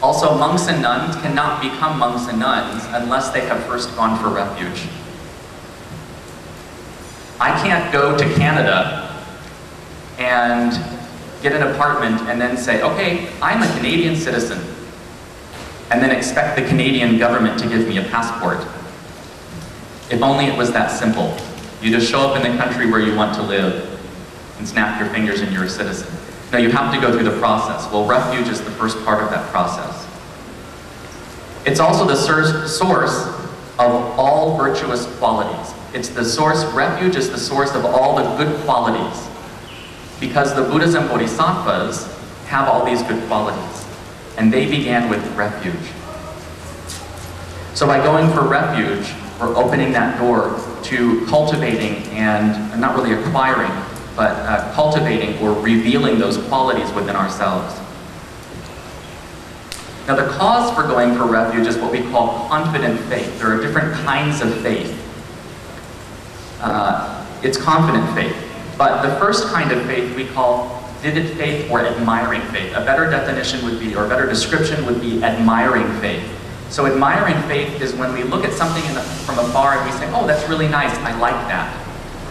Also, monks and nuns cannot become monks and nuns unless they have first gone for refuge. I can't go to Canada and get an apartment and then say, okay, I'm a Canadian citizen, and then expect the Canadian government to give me a passport. If only it was that simple. You just show up in the country where you want to live and snap your fingers and you're a citizen. No, you have to go through the process. Well, refuge is the first part of that process. It's also the source of all virtuous qualities. It's the source, refuge is the source of all the good qualities. Because the Buddhas and Bodhisattvas have all these good qualities. And they began with refuge. So by going for refuge, we're opening that door to cultivating and, not really acquiring, but cultivating or revealing those qualities within ourselves. Now the cause for going for refuge is what we call confident faith. There are different kinds of faith. It's confident faith. But the first kind of faith we call vivid faith or admiring faith. A better definition would be, or a better description would be admiring faith. So admiring faith is when we look at something from afar and we say, oh, that's really nice, I like that.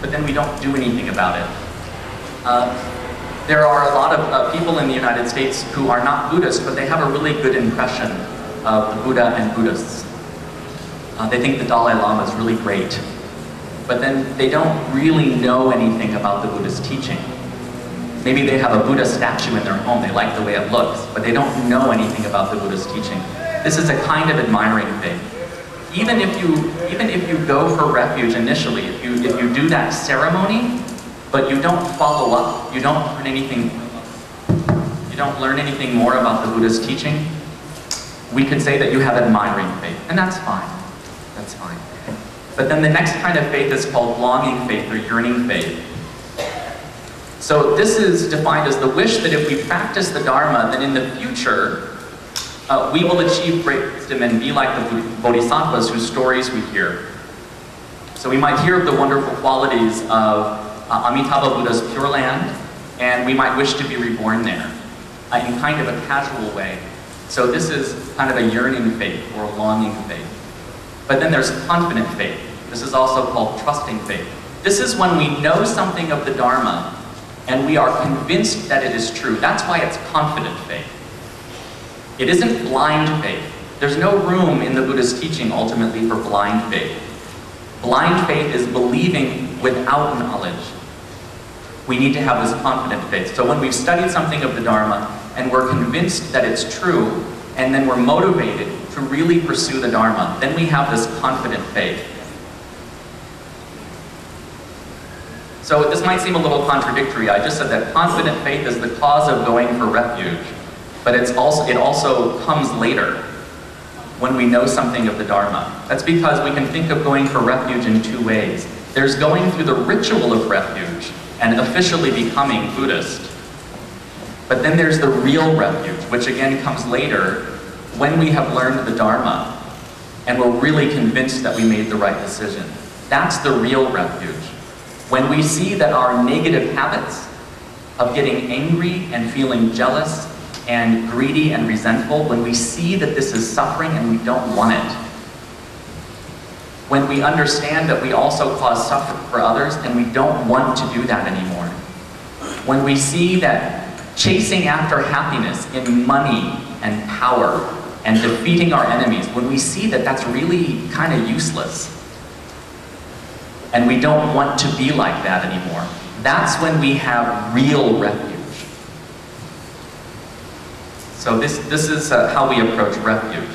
But then we don't do anything about it. There are a lot of people in the United States who are not Buddhists, but they have a really good impression of the Buddha and Buddhists. They think the Dalai Lama is really great. But then they don't really know anything about the Buddhist teaching. Maybe they have a Buddha statue in their home, they like the way it looks, but they don't know anything about the Buddhist teaching. This is a kind of admiring faith. Even if you go for refuge initially, if you do that ceremony, but you don't follow up, you don't learn anything more about the Buddhist teaching, we could say that you have admiring faith, and that's fine. That's fine. But then the next kind of faith is called longing faith or yearning faith. So this is defined as the wish that if we practice the Dharma, then in the future, we will achieve great wisdom and be like the Bodhisattvas whose stories we hear. So we might hear of the wonderful qualities of Amitabha Buddha's Pure Land, and we might wish to be reborn there in kind of a casual way. So this is kind of a yearning faith or a longing faith. But then there's confident faith. This is also called trusting faith. This is when we know something of the Dharma and we are convinced that it is true. That's why it's confident faith. It isn't blind faith. There's no room in the Buddhist teaching ultimately for blind faith. Blind faith is believing without knowledge. We need to have this confident faith. So when we've studied something of the Dharma and we're convinced that it's true, and then we're motivated to really pursue the Dharma, then we have this confident faith. So this might seem a little contradictory. I just said that confident faith is the cause of going for refuge, but it also comes later when we know something of the Dharma. That's because we can think of going for refuge in two ways. There's going through the ritual of refuge and officially becoming Buddhist. But then there's the real refuge, which again comes later when we have learned the Dharma and we're really convinced that we made the right decision. That's the real refuge. When we see that our negative habits of getting angry and feeling jealous and greedy and resentful, when we see that this is suffering and we don't want it, when we understand that we also cause suffering for others and we don't want to do that anymore, when we see that chasing after happiness in money and power and defeating our enemies, when we see that that's really kind of useless and we don't want to be like that anymore, that's when we have real refuge. So this is how we approach refuge.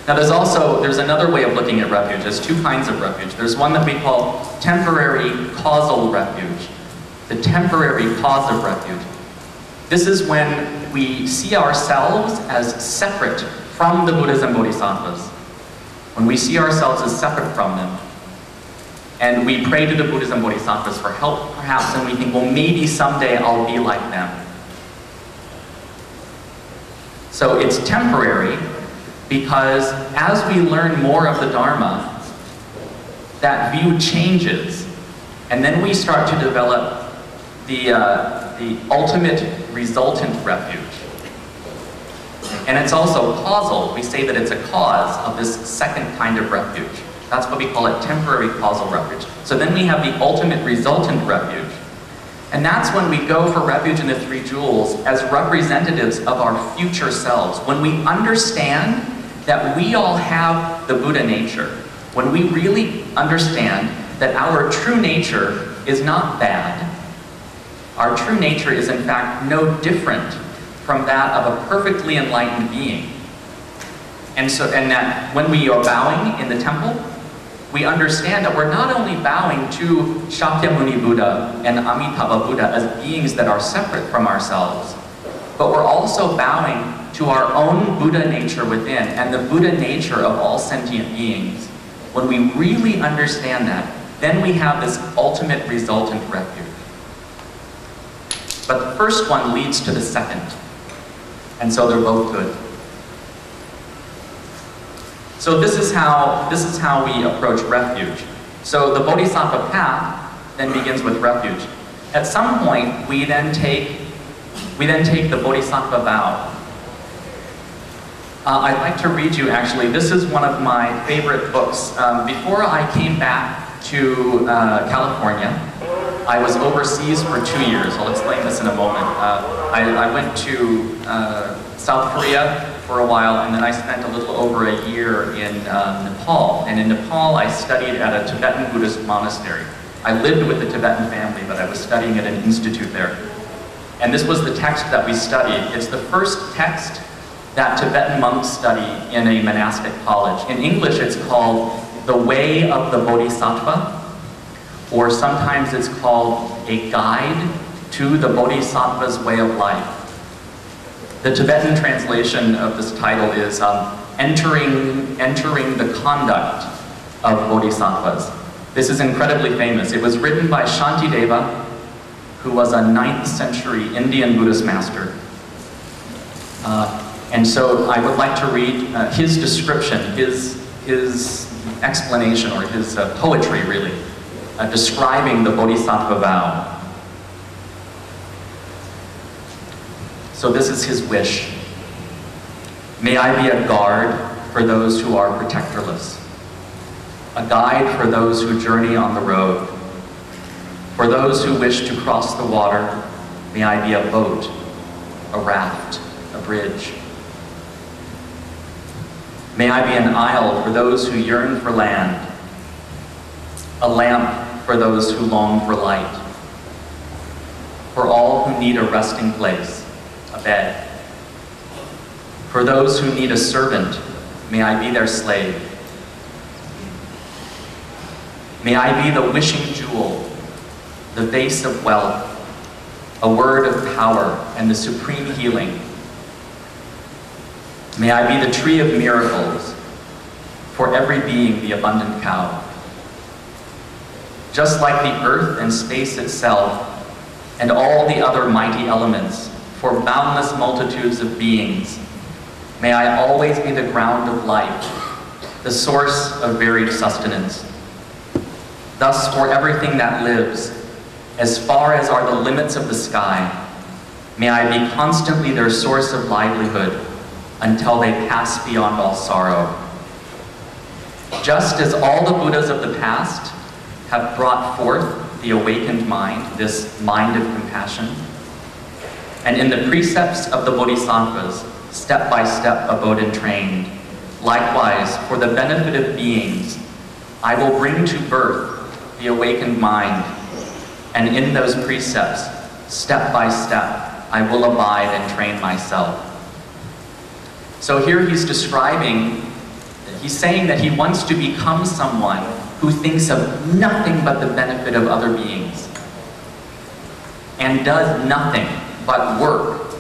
Now there's another way of looking at refuge. There's two kinds of refuge. There's one that we call temporary causal refuge. The temporary cause of refuge. This is when we see ourselves as separate from the Buddhas and Bodhisattvas. When we see ourselves as separate from them, and we pray to the Buddhas and Bodhisattvas for help, perhaps, and we think, well, maybe someday I'll be like them. So it's temporary, because as we learn more of the Dharma, that view changes, and then we start to develop the the ultimate resultant refuge. And it's also causal. We say that it's a cause of this second kind of refuge. That's what we call it, temporary causal refuge. So then we have the ultimate resultant refuge. And that's when we go for refuge in the three jewels as representatives of our future selves. When we understand that we all have the Buddha nature, when we really understand that our true nature is not bad, our true nature is in fact no different from that of a perfectly enlightened being. And that when we are bowing in the temple, we understand that we're not only bowing to Shakyamuni Buddha and Amitabha Buddha as beings that are separate from ourselves, but we're also bowing to our own Buddha nature within and the Buddha nature of all sentient beings. When we really understand that, then we have this ultimate resultant refuge. But the first one leads to the second, and so they're both good. So this is how we approach refuge. So the Bodhisattva path then begins with refuge. At some point, we then take the Bodhisattva vow. I'd like to read you actually. This is one of my favorite books. Before I came back to California, I was overseas for 2 years. I'll explain this in a moment. I went to South Korea for a while, and then I spent a little over a year in Nepal. And in Nepal, I studied at a Tibetan Buddhist monastery. I lived with a Tibetan family, but I was studying at an institute there. And this was the text that we studied. It's the first text that Tibetan monks study in a monastic college. In English, it's called The Way of the Bodhisattva, or sometimes it's called A Guide to the Bodhisattva's Way of Life. The Tibetan translation of this title is Entering the Conduct of Bodhisattvas. This is incredibly famous. It was written by Shantideva, who was a 9th century Indian Buddhist master. And so I would like to read his description, his explanation, or his poetry really, describing the Bodhisattva vow. So this is his wish. May I be a guard for those who are protectorless, a guide for those who journey on the road. For those who wish to cross the water, may I be a boat, a raft, a bridge. May I be an isle for those who yearn for land, a lamp for those who long for light, for all who need a resting place, a bed. For those who need a servant, may I be their slave. May I be the wishing jewel, the vase of wealth, a word of power and the supreme healing. May I be the tree of miracles, for every being the abundant cow. Just like the earth and space itself, and all the other mighty elements, for boundless multitudes of beings, may I always be the ground of life, the source of varied sustenance. Thus, for everything that lives, as far as are the limits of the sky, may I be constantly their source of livelihood until they pass beyond all sorrow. Just as all the Buddhas of the past have brought forth the awakened mind, this mind of compassion, and in the precepts of the Bodhisattvas, step by step abode and trained, likewise, for the benefit of beings, I will bring to birth the awakened mind, and in those precepts, step by step, I will abide and train myself. So here he's describing, he's saying that he wants to become someone who thinks of nothing but the benefit of other beings, and does nothing but work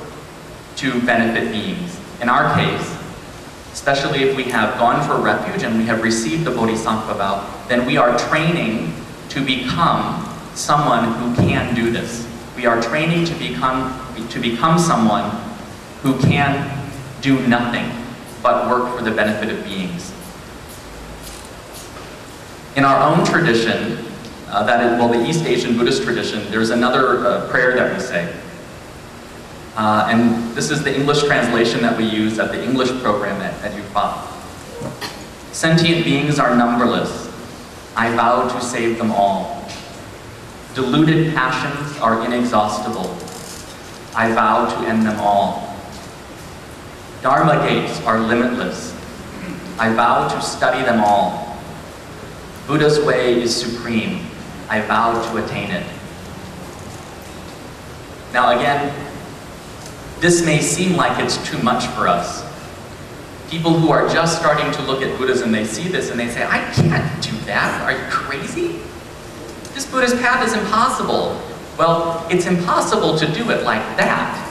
to benefit beings. In our case, especially if we have gone for refuge and we have received the Bodhisattva vow, then we are training to become someone who can do this. We are training to become someone who can do nothing but work for the benefit of beings. In our own tradition, the East Asian Buddhist tradition, there's another prayer that we say. And this is the English translation that we use at the English program at UFA. Sentient beings are numberless. I vow to save them all. Deluded passions are inexhaustible. I vow to end them all. Dharma gates are limitless. I vow to study them all. Buddha's way is supreme. I vow to attain it. Now again, this may seem like it's too much for us. People who are just starting to look at Buddhism, they see this and they say, I can't do that. Are you crazy? This Buddhist path is impossible. Well, it's impossible to do it like that.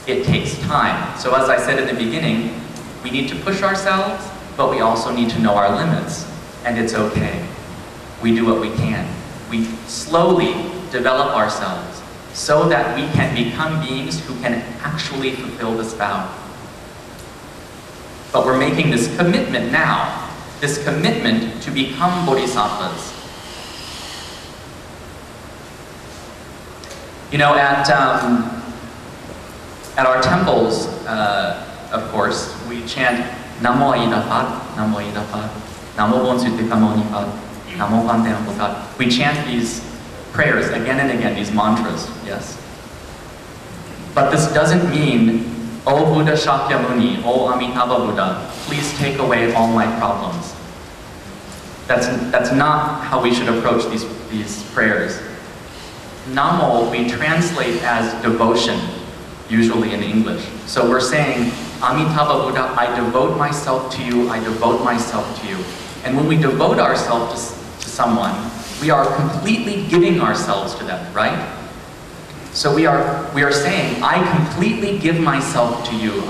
It takes time. So as I said in the beginning, we need to push ourselves, but we also need to know our limits. And it's okay. We do what we can. We slowly develop ourselves so that we can become beings who can actually fulfill this vow. But we're making this commitment now, this commitment to become bodhisattvas. You know, at our temples, of course, we chant Namo Idafat, Namo Idafat, Namo Bonsutikamo Namo Panteamputat. We chant these prayers again and again, these mantras, yes. But this doesn't mean, O Buddha Shakyamuni, O Amitabha Buddha, please take away all my problems. That's not how we should approach these prayers. Namo we translate as devotion, usually in English. So we're saying, Amitabha Buddha, I devote myself to you, I devote myself to you. And when we devote ourselves to someone, we are completely giving ourselves to them, right? So we are saying, I completely give myself to you,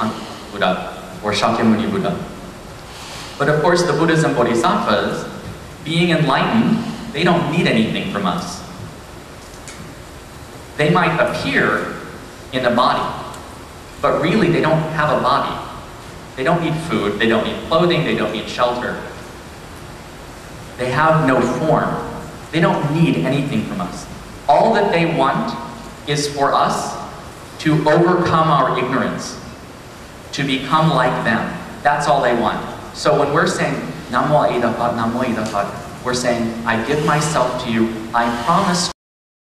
Buddha, or Shakyamuni Buddha. But of course, the Buddhas and Bodhisattvas, being enlightened, they don't need anything from us. They might appear in a body, but really they don't have a body. They don't need food, they don't need clothing, they don't need shelter. They have no form. They don't need anything from us. All that they want is for us to overcome our ignorance, to become like them. That's all they want. So when we're saying, Namo Idafat, Namo Idafat, we're saying, I give myself to you, I promise